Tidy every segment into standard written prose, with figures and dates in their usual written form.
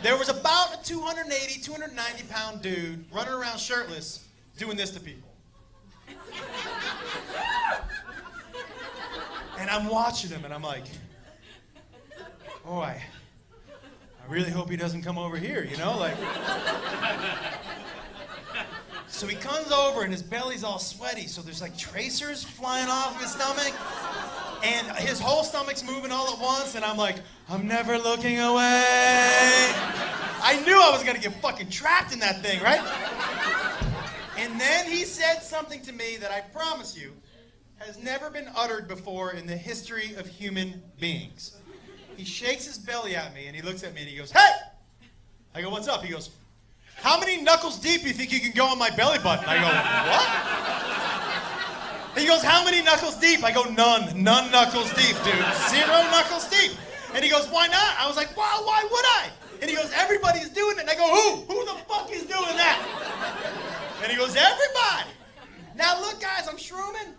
There was about a 280, 290-pound dude running around shirtless doing this to people. And I'm watching him, and I'm like, oh, I really hope he doesn't come over here, you know? Like. So he comes over, and his belly's all sweaty, so there's like tracers flying off his stomach, and his whole stomach's moving all at once, and I'm like, I'm never looking away. I knew I was gonna get fucking trapped in that thing, right? And then he said something to me that I promise you has never been uttered before in the history of human beings. He shakes his belly at me and he looks at me and he goes, hey! I go, what's up? He goes, how many knuckles deep do you think you can go on my belly button? I go, what? He goes, how many knuckles deep? I go, none. None knuckles deep, dude. 0 knuckles deep. And he goes, why not? I was like, well, why would I? And he goes, everybody's doing it. And I go, who? Who the fuck is doing that? And he goes, everybody. Now look, guys, I'm shrooming.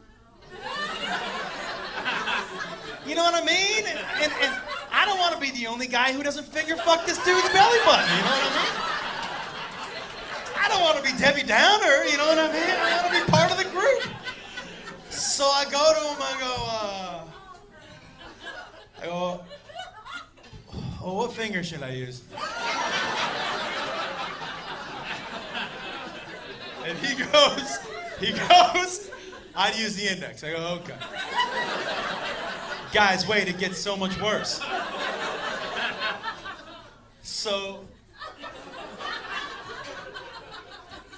You know what I mean? And I don't want to be the only guy who doesn't finger fuck this dude's belly button. You know what I mean? I don't want to be Debbie Downer. You know what I mean? I want to be part of the group. So I go to him. I go, oh, what finger should I use? And he goes, I'd use the index. I go, okay. Guys, wait, it gets so much worse. So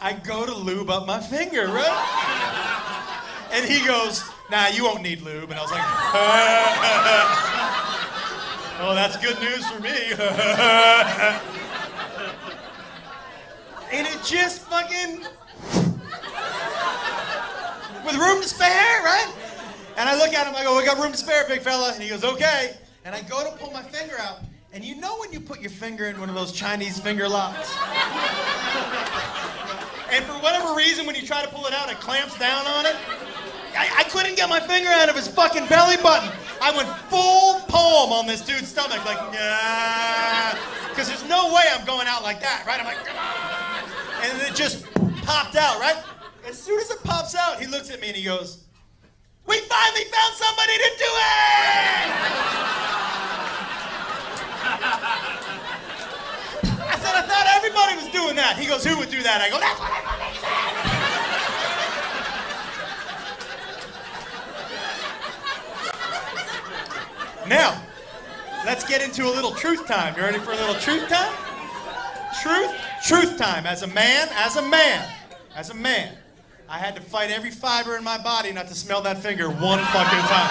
I go to lube up my finger, right? And he goes, nah, you won't need lube. And I was like, oh, that's good news for me. And it just fucking, with room to spare, right? And I look at him, I go, we got room to spare, big fella. And he goes, okay. And I go to pull my finger out. And you know when you put your finger in one of those Chinese finger locks? And for whatever reason, when you try to pull it out, it clamps down on it. I couldn't get my finger out of his fucking belly button. I went full palm on this dude's stomach, like, nah. Because there's no way I'm going out like that, right? I'm like, come on. And it just popped out, right? As soon as it pops out, he looks at me and he goes, we finally found somebody to do it! I said, I thought everybody was doing that. He goes, who would do that? I go, that's what I fucking said! Now, let's get into a little truth time. You ready for a little truth time? Truth time. As a man, I had to fight every fiber in my body not to smell that finger one fucking time.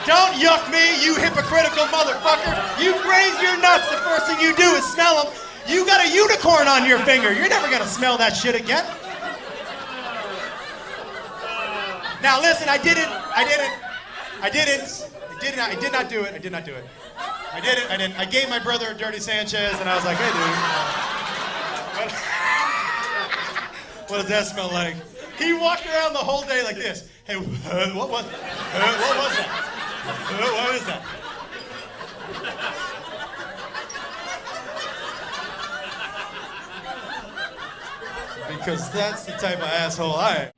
Don't yuck me, you hypocritical motherfucker. You graze your nuts, the first thing you do is smell them. You got a unicorn on your finger. You're never gonna smell that shit again. Now listen, I did not do it. I gave my brother a Dirty Sanchez and I was like, hey dude, what does that smell like? He walked around the whole day like this. Hey, what was that? What is that? Because that's the type of asshole I am.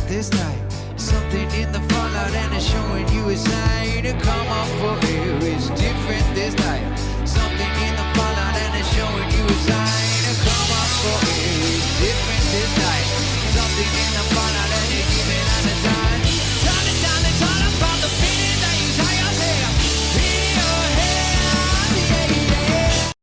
This night, something in the fallout and it's showing you it's time to come up for